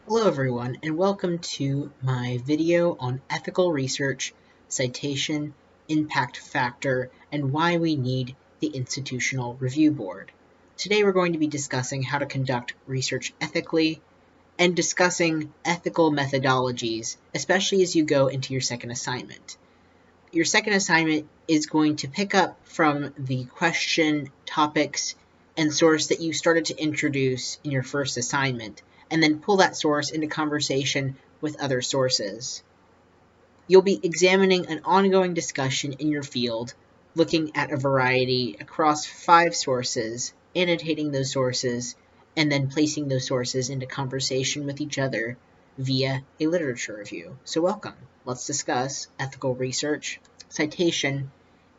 Hello everyone, and welcome to my video on ethical research, citation, impact factor, and why we need the Institutional Review Board. Today we're going to be discussing how to conduct research ethically and discussing ethical methodologies, especially as you go into your second assignment. Your second assignment is going to pick up from the question, topics, and source that you started to introduce in your first assignment, and then pull that source into conversation with other sources. You'll be examining an ongoing discussion in your field, looking at a variety across 5 sources, annotating those sources, and then placing those sources into conversation with each other via a literature review. So welcome. Let's discuss ethical research, citation,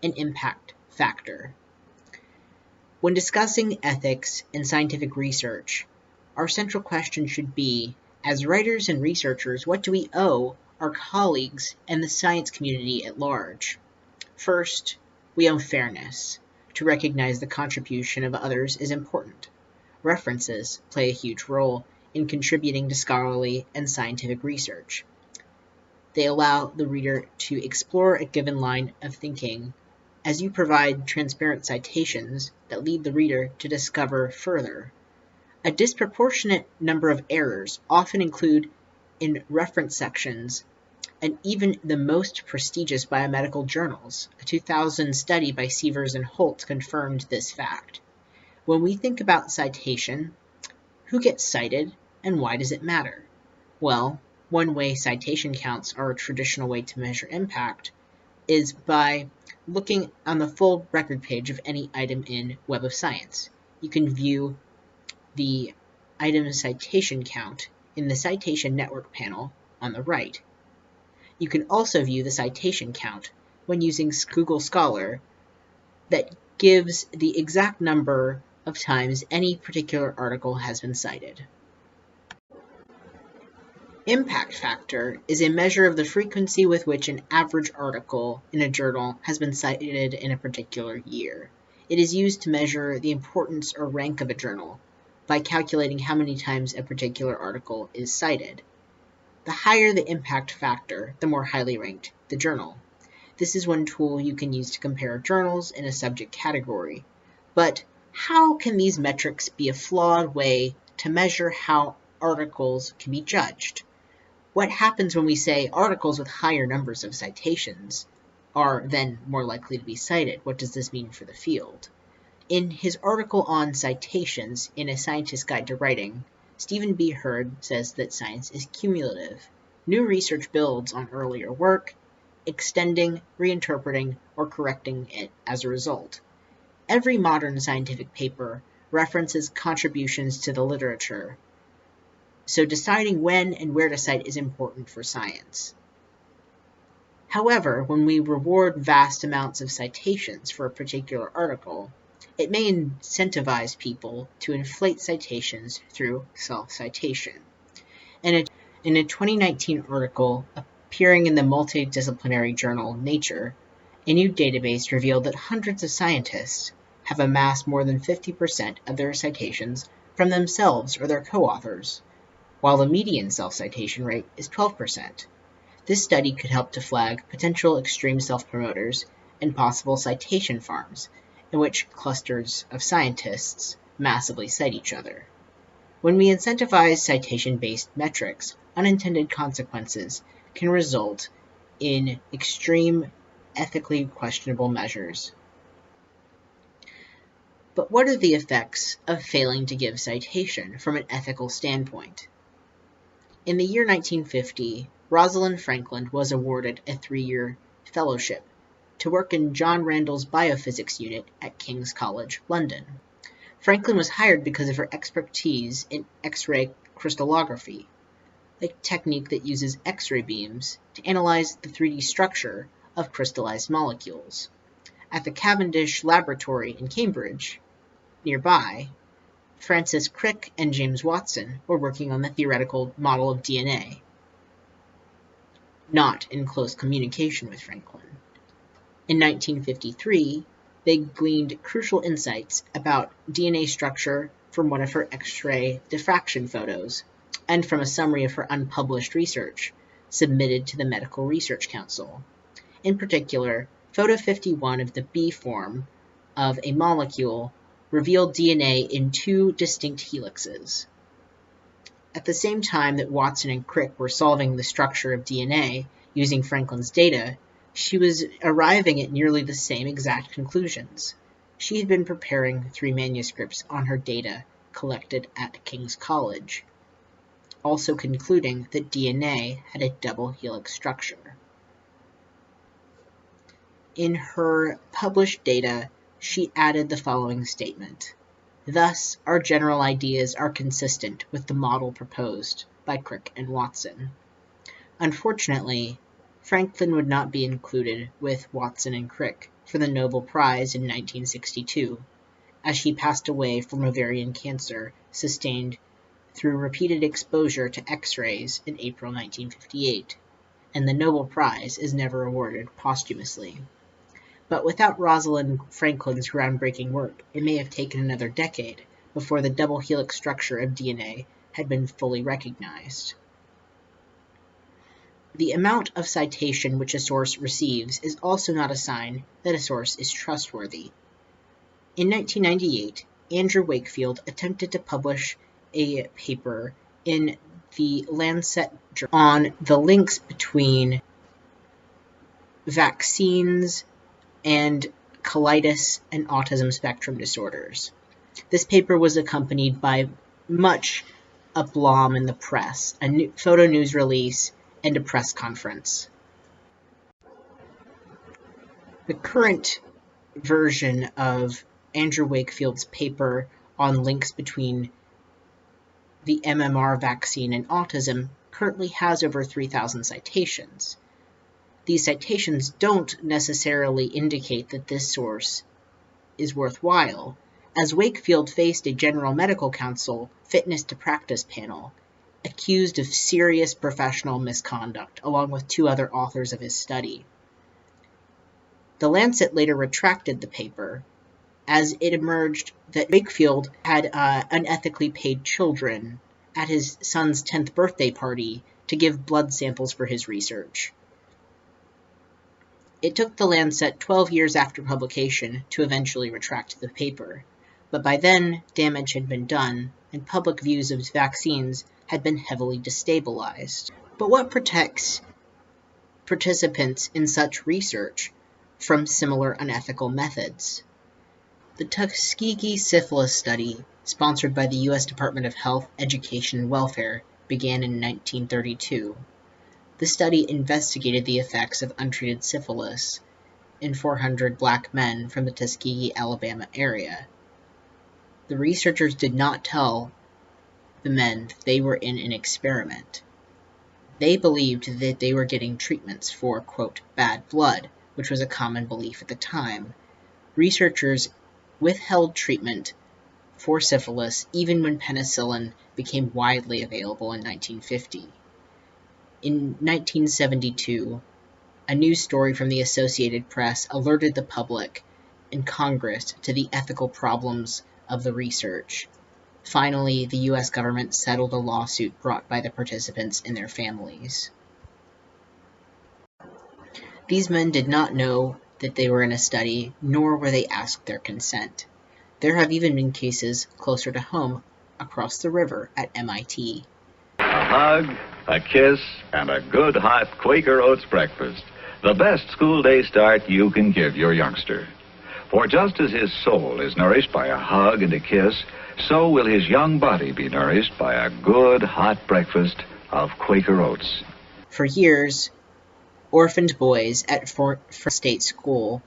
and impact factor. When discussing ethics and scientific research, our central question should be, as writers and researchers, what do we owe our colleagues and the science community at large? First, we owe fairness. To recognize the contribution of others is important. References play a huge role in contributing to scholarly and scientific research. They allow the reader to explore a given line of thinking as you provide transparent citations that lead the reader to discover further. A disproportionate number of errors often include in reference sections and even the most prestigious biomedical journals. A 2000 study by Sievers and Holt confirmed this fact. When we think about citation, who gets cited and why does it matter? Well, one way citation counts are a traditional way to measure impact is by looking on the full record page of any item in Web of Science. You can view the item citation count in the Citation Network panel on the right. You can also view the citation count when using Google Scholar that gives the exact number of times any particular article has been cited. Impact factor is a measure of the frequency with which an average article in a journal has been cited in a particular year. It is used to measure the importance or rank of a journal by calculating how many times a particular article is cited. The higher the impact factor, the more highly ranked the journal. This is one tool you can use to compare journals in a subject category. But how can these metrics be a flawed way to measure how articles can be judged? What happens when we say articles with higher numbers of citations are then more likely to be cited? What does this mean for the field? In his article on citations in A Scientist's Guide to Writing, Stephen B. Hurd says that science is cumulative. New research builds on earlier work, extending, reinterpreting, or correcting it as a result. Every modern scientific paper references contributions to the literature, so deciding when and where to cite is important for science. However, when we reward vast amounts of citations for a particular article, it may incentivize people to inflate citations through self-citation. In a 2019 article appearing in the multidisciplinary journal Nature, a new database revealed that hundreds of scientists have amassed more than 50% of their citations from themselves or their co-authors, while the median self-citation rate is 12%. This study could help to flag potential extreme self-promoters and possible citation farms, in which clusters of scientists massively cite each other. When we incentivize citation-based metrics, unintended consequences can result in extreme, ethically questionable measures. But what are the effects of failing to give citation from an ethical standpoint? In the year 1950, Rosalind Franklin was awarded a 3-year fellowship to work in John Randall's biophysics unit at King's College, London. Franklin was hired because of her expertise in X-ray crystallography, a technique that uses X-ray beams to analyze the 3D structure of crystallized molecules. At the Cavendish Laboratory in Cambridge, nearby, Francis Crick and James Watson were working on the theoretical model of DNA, not in close communication with Franklin. In 1953, they gleaned crucial insights about DNA structure from one of her X-ray diffraction photos, and from a summary of her unpublished research submitted to the Medical Research Council. In particular, photo 51 of the B form of a molecule revealed DNA in 2 distinct helixes. At the same time that Watson and Crick were solving the structure of DNA using Franklin's data, she was arriving at nearly the same exact conclusions. She had been preparing 3 manuscripts on her data collected at King's College, also concluding that DNA had a double helix structure. In her published data, she added the following statement: "Thus, our general ideas are consistent with the model proposed by Crick and Watson." Unfortunately, Franklin would not be included with Watson and Crick for the Nobel Prize in 1962, as she passed away from ovarian cancer sustained through repeated exposure to X-rays in April 1958, and the Nobel Prize is never awarded posthumously. But without Rosalind Franklin's groundbreaking work, it may have taken another decade before the double helix structure of DNA had been fully recognized. The amount of citation which a source receives is also not a sign that a source is trustworthy. In 1998, Andrew Wakefield attempted to publish a paper in the Lancet journal on the links between vaccines and colitis and autism spectrum disorders. This paper was accompanied by much aplomb in the press, a photo news release, and a press conference. The current version of Andrew Wakefield's paper on links between the MMR vaccine and autism currently has over 3,000 citations. These citations don't necessarily indicate that this source is worthwhile, as Wakefield faced a General Medical Council fitness to practice panel accused of serious professional misconduct, along with 2 other authors of his study. The Lancet later retracted the paper, as it emerged that Wakefield had unethically paid children at his son's 10th birthday party to give blood samples for his research. It took the Lancet 12 years after publication to eventually retract the paper, but by then damage had been done, and public views of vaccines had been heavily destabilized. But what protects participants in such research from similar unethical methods? The Tuskegee Syphilis study, sponsored by the U.S. Department of Health, Education, and Welfare, began in 1932. The study investigated the effects of untreated syphilis in 400 black men from the Tuskegee, Alabama area. The researchers did not tell the men that they were in an experiment. They believed that they were getting treatments for, quote, bad blood, which was a common belief at the time. Researchers withheld treatment for syphilis even when penicillin became widely available in 1950. In 1972, a news story from the Associated Press alerted the public and Congress to the ethical problems of the research. Finally, the U.S. government settled a lawsuit brought by the participants and their families. These men did not know that they were in a study, nor were they asked their consent. There have even been cases closer to home, across the river at MIT. A hug, a kiss, and a good hot Quaker Oats breakfast. The best school day start you can give your youngster. For just as his soul is nourished by a hug and a kiss, so will his young body be nourished by a good hot breakfast of Quaker Oats. For years, orphaned boys at Fort State School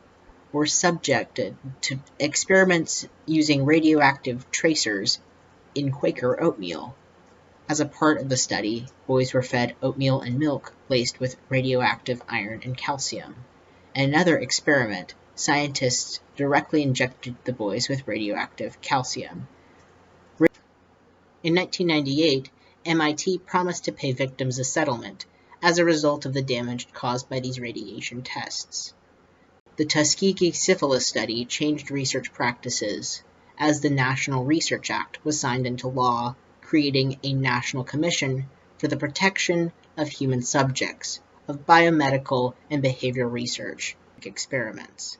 were subjected to experiments using radioactive tracers in Quaker oatmeal. As a part of the study, boys were fed oatmeal and milk laced with radioactive iron and calcium. In another experiment, scientists directly injected the boys with radioactive calcium. In 1998, MIT promised to pay victims a settlement as a result of the damage caused by these radiation tests. The Tuskegee Syphilis study changed research practices as the National Research Act was signed into law creating a national commission for the protection of human subjects of biomedical and behavioral research experiments.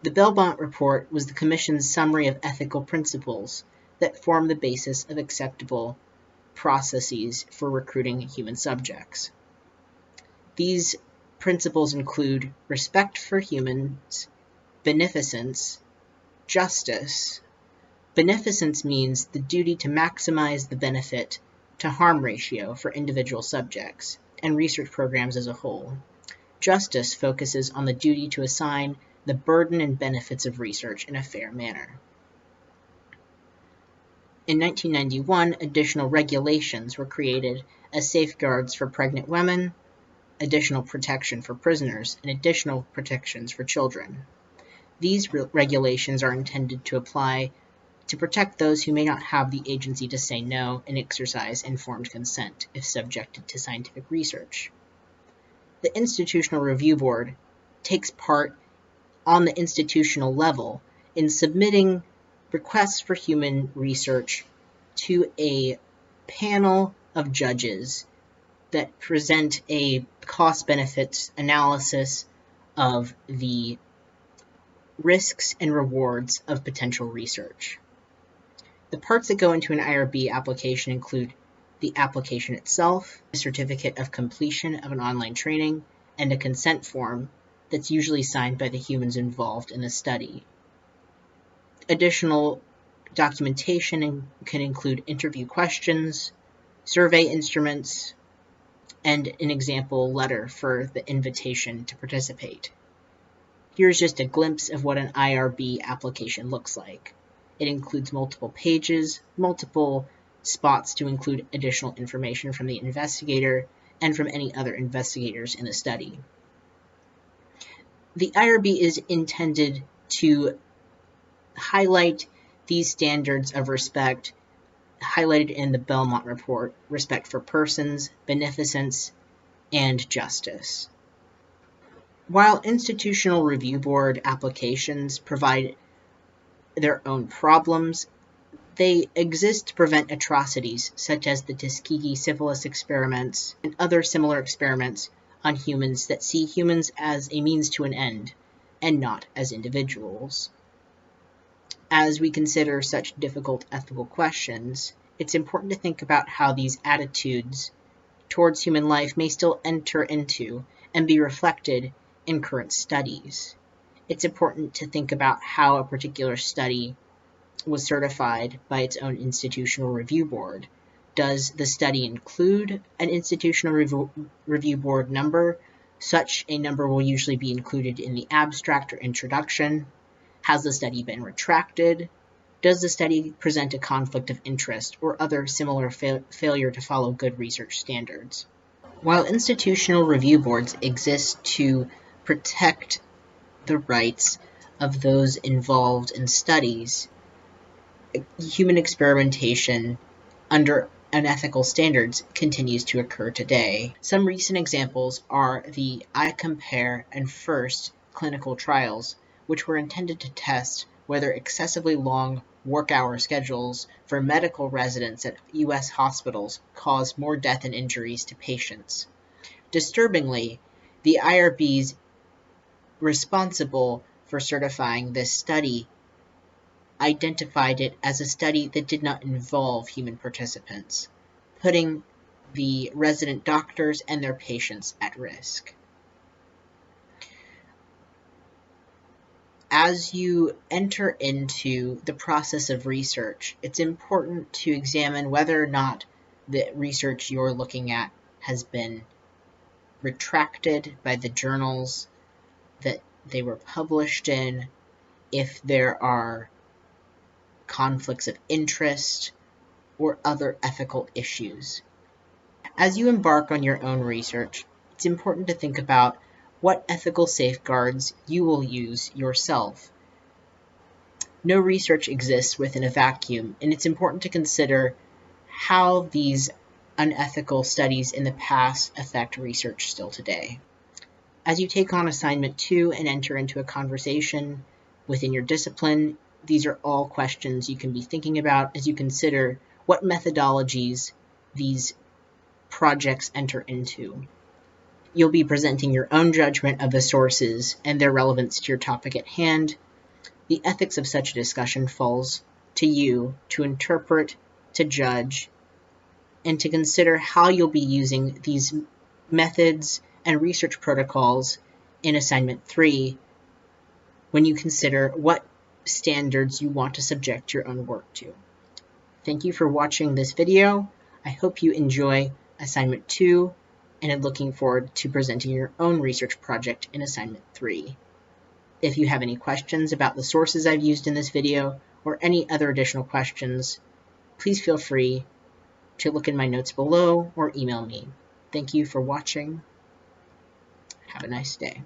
The Belmont Report was the Commission's summary of ethical principles that form the basis of acceptable processes for recruiting human subjects. These principles include respect for humans, beneficence, justice. Beneficence means the duty to maximize the benefit to harm ratio for individual subjects and research programs as a whole. Justice focuses on the duty to assign the burden and benefits of research in a fair manner. In 1991, additional regulations were created as safeguards for pregnant women, additional protection for prisoners, and additional protections for children. These regulations are intended to apply to protect those who may not have the agency to say no and exercise informed consent if subjected to scientific research. The Institutional Review Board takes part on the institutional level in submitting requests for human research to a panel of judges that present a cost-benefits analysis of the risks and rewards of potential research. The parts that go into an IRB application include the application itself, a certificate of completion of an online training, and a consent form that's usually signed by the humans involved in the study. Additional documentation can include interview questions, survey instruments, and an example letter for the invitation to participate. Here's just a glimpse of what an IRB application looks like. It includes multiple pages, multiple spots to include additional information from the investigator and from any other investigators in the study. The IRB is intended to highlight these standards of respect highlighted in the Belmont Report: respect for persons, beneficence, and justice. While Institutional Review Board applications provide their own problems, they exist to prevent atrocities such as the Tuskegee syphilis experiments and other similar experiments on humans that see humans as a means to an end and not as individuals. As we consider such difficult ethical questions, it's important to think about how these attitudes towards human life may still enter into and be reflected in current studies. It's important to think about how a particular study was certified by its own institutional review board. Does the study include an institutional review board number? Such a number will usually be included in the abstract or introduction. Has the study been retracted? Does the study present a conflict of interest or other similar failure to follow good research standards? While institutional review boards exist to protect the rights of those involved in studies, human experimentation under unethical standards continues to occur today. Some recent examples are the iCompare and FIRST clinical trials, which were intended to test whether excessively long work-hour schedules for medical residents at U.S. hospitals cause more death and injuries to patients. Disturbingly, the IRBs responsible for certifying this study identified it as a study that did not involve human participants, putting the resident doctors and their patients at risk. As you enter into the process of research, it's important to examine whether or not the research you're looking at has been retracted by the journals that they were published in, if there are conflicts of interest or other ethical issues. As you embark on your own research, it's important to think about what ethical safeguards you will use yourself. No research exists within a vacuum, and it's important to consider how these unethical studies in the past affect research still today. As you take on assignment 2 and enter into a conversation within your discipline, these are all questions you can be thinking about as you consider what methodologies these projects enter into. You'll be presenting your own judgment of the sources and their relevance to your topic at hand. The ethics of such a discussion falls to you to interpret, to judge, and to consider how you'll be using these methods and research protocols in Assignment 3 when you consider what standards you want to subject your own work to. Thank you for watching this video. I hope you enjoy Assignment 2 and I'm looking forward to presenting your own research project in Assignment 3. If you have any questions about the sources I've used in this video or any other additional questions, please feel free to look in my notes below or email me. Thank you for watching. Have a nice day.